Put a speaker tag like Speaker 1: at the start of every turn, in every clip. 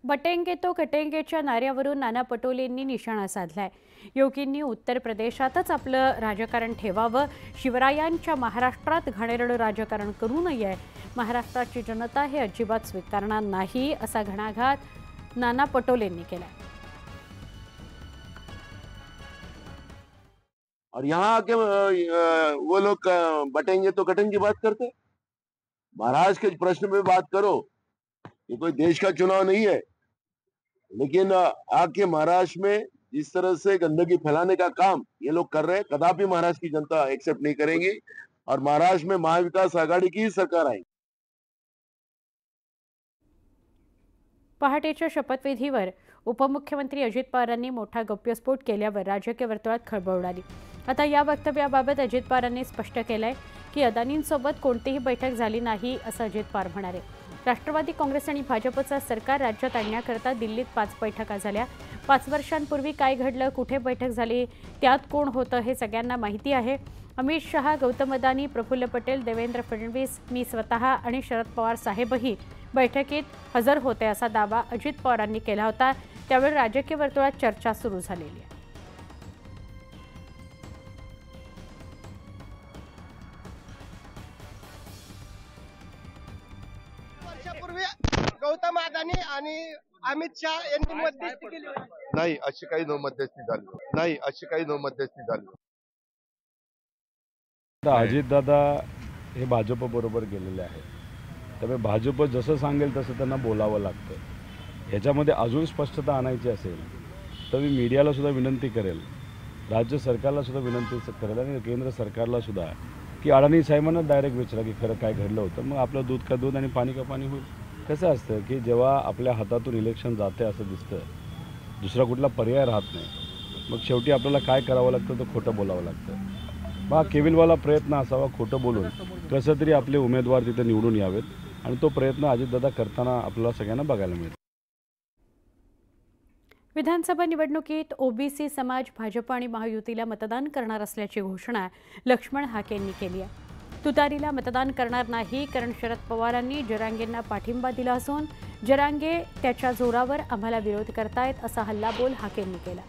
Speaker 1: बटेंगे तो कटेंगेच्या नाऱ्यावरून नाना पटोलेंनी निशाणा साधलाय। योगींनी उत्तर प्रदेशातच आपलं राजकारण ठेवावं, शिवरायांच्या महाराष्ट्रात घाणेरडं राजकारण करू नये, महाराष्ट्राची जनता हे अजिबात स्वीकारणार नाही असा घणाघात नाना पटोलेंनी केला।
Speaker 2: और यहाँ आके वो लोग बटेंगे तो कटेंगे की बात करते। महाराष्ट्र के प्रश्न पे बात करो, ये कोई देश का चुनाव नहीं है। लेकिन आके महाराष्ट्र में जिस तरह से गंदगी फैलाने का काम ये लोग कर रहे हैं, कदापि महाराष्ट्र की जनता एक्सेप्ट नहीं करेंगी और महाराष्ट्र में महाविकास आघाड़ी की ही सरकार आएगी।
Speaker 1: पहाटेच्या शपथविधीवर उपमुख्यमंत्री अजित पवारांनी मोठा गौप्यस्फोट केल्यावर राजकीय वर्तुळात खळबळ उडाली। आता या वक्तव्याबाबत अजित पवारांनी स्पष्ट केलंय की अदानींसोबत कोणतीही बैठक झाली नाही असं अजित पवार म्हणाले। राष्ट्रवादी काँग्रेस आणि भाजपचं सरकार राज्यात आणण्याकरता दिल्लीत 5 बैठका झाल्या। 5 वर्षांपूर्वी काय घडलं, कुठे बैठक झाली, त्यात कोण होतं हे सगळ्यांना माहिती आहे। अमित शहा, गौतम अदानी, प्रफुल्ल पटेल, देवेंद्र फडणवीस, मी स्वतः आणि शरद पवार साहेबही बैठकीत हजर होते असा दावा अजित पवारांनी केला होता। त्यावेळी राजकीय वर्तुळात चर्चा सुरू झालेली आहे।
Speaker 3: वर्षापूर्वी गौतम अदानी आणि अमित शहा यांनी मध्यस्थी केली होती।
Speaker 4: नाही, अशी काही मध्यस्थी झाली नाही, अशी काही मध्यस्थी झाली।
Speaker 5: अजितदादा हे भाजप बरोबर गेलेले आहेत, त्यामुळे भाजप जसं सांगेल तसं त्यांना बोलावं लागतं। ह्याच्यामध्ये अजून स्पष्टता आणायची असेल तर मी मीडियाला सुद्धा विनंती करेल, राज्य सरकारला सुद्धा विनंती करेल आणि केंद्र सरकारला सुद्धा की अडाणी साहेबांना डायरेक्ट विचारा की खरं काय घडलं होतं, मग आपलं दूध का दूध आणि पाणी का पाणी होईल। कसं असतं की जेव्हा आपल्या हातातून इलेक्शन जाते असं दिसतं, दुसरा कुठला पर्याय राहत नाही, मग शेवटी आपल्याला काय करावं लागतं तर खोटं बोलावं लागतं। मग केविलवाला प्रयत्न असावा खोटं बोलून कसं तरी आपले उमेदवार तिथे निवडून यावेत, आणि तो प्रयत्न अजितदादा करताना आपल्याला सगळ्यांना बघायला मिळेल।
Speaker 1: विधानसभा निवडणुकीत ओबीसी समाज भाजप आणि महायुतीला मतदान करणार असल्याची घोषणा लक्ष्मण हाकेंनी केली आहे। तुतारीला मतदान करणार नाही कारण शरद पवारांनी जरांगेंना पाठिंबा दिला असून जरांगे त्याच्या जोरावर आम्हाला विरोध करतायत असा हल्लाबोल हाकेंनी केला।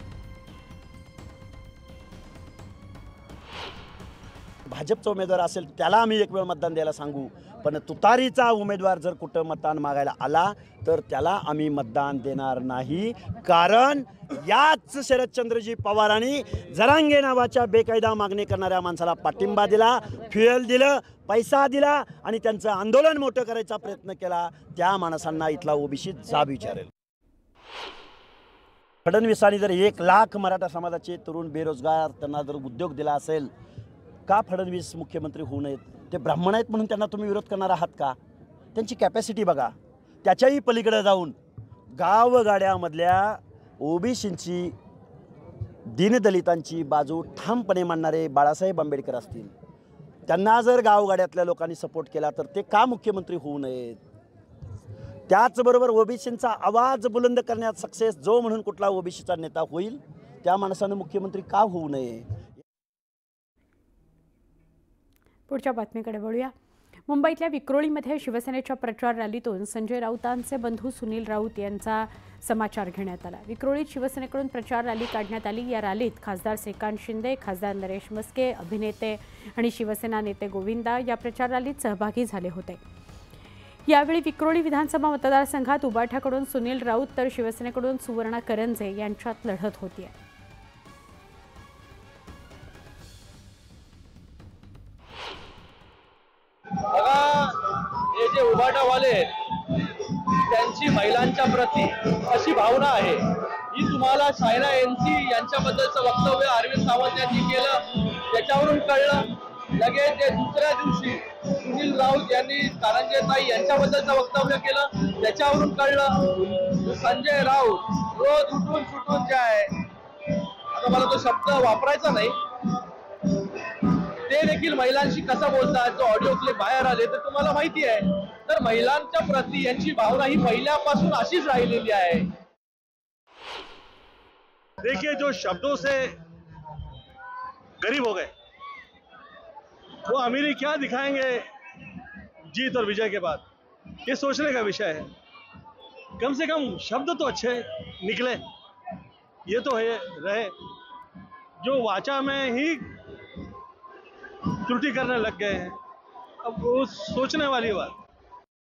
Speaker 6: भाजपचा उमेदवार असेल त्याला आम्ही एक वेळ मतदान द्यायला सांगू, पण तुतारीचा उमेदवार जर कुठं मतदान मागायला आला तर त्याला आम्ही मतदान देणार नाही, कारण याच शरदचंद्रजी पवारांनी जरांगे नावाच्या बेकायदा मागणी करणाऱ्या माणसाला पाठिंबा दिला, फ्युएल दिलं, पैसा दिला आणि त्यांचं आंदोलन मोठं करायचा प्रयत्न केला। त्या माणसांना इथला ओबीसी जाब विचारेल। फडणवीसांनी जर 1 लाख मराठा समाजाचे तरुण बेरोजगार त्यांना जर उद्योग दिला असेल, का फडणवीस मुख्यमंत्री होऊ नयेत? ते ब्राह्मण आहेत म्हणून त्यांना तुम्ही विरोध करणार आहात का? त्यांची कॅपॅसिटी बघा। त्याच्याही पलीकडे जाऊन गावगाड्यामधल्या ओबीसींची, दीनदलितांची बाजू ठामपणे मांडणारे बाळासाहेब आंबेडकर असतील, त्यांना जर गावगाड्यातल्या लोकांनी सपोर्ट केला तर ते का मुख्यमंत्री होऊ नयेत? त्याचबरोबर ओबीसींचा आवाज बुलंद करण्यात सक्सेस जो म्हणून कुठला ओबीसीचा नेता होईल त्या माणसानं मुख्यमंत्री का होऊ नये?
Speaker 1: पुढच्या बातमीकडे वळूया। मुंबईतल्या विक्रोळीमध्ये शिवसेनेच्या प्रचार रॅलीतून संजय राऊतांचे बंधू सुनील राऊत यांचा समाचार घेण्यात आला। विक्रोळीत शिवसेनेकडून प्रचार रॅली काढण्यात आली। या रॅलीत खासदार श्रीकांत शिंदे, खासदार नरेश मस्के, अभिनेते आणि शिवसेना नेते गोविंदा या प्रचार रॅलीत सहभागी झाले होते। यावेळी विक्रोळी विधानसभा मतदारसंघात उबाठाकडून सुनील राऊत तर शिवसेनेकडून सुवर्णा करंजे यांच्यात लढत होती।
Speaker 7: हे जे उभाटावाले त्यांची महिलांच्या प्रती अशी भावना आहे, ही तुम्हाला सायना एनसी यांच्याबद्दलचं वक्तव्य अरविंद सावंत यांनी केलं त्याच्यावरून कळलं। लगेच ते दुसऱ्या दिवशी सुनील राऊत यांनी कारंजेताई यांच्याबद्दलचं वक्तव्य केलं त्याच्यावरून कळलं। संजय राऊत रोज उठून सुटून जे आहे, आता मला तो शब्द वापरायचा नाही, ते देखील महिलांशी कसं बोलतात, जो ऑडिओ क्लिप बाहेर आले तर तुम्हाला माहिती आहे। तर महिलांच्या प्रती यांची भावना ही पहिल्यापासून अशीच राहिलेली आहे।
Speaker 8: देखिए, जो शब्दों से गरीब हो गए वो अमीरी क्या दिखाएंगे जीत और विजय के बाद, ये सोचने का विषय है। कम से कम शब्द तो अच्छे निकले, ये तो है रहे। जो वाचा में ही त्रुटि करने लग गए हैं, अब वो सोचने वाली बात।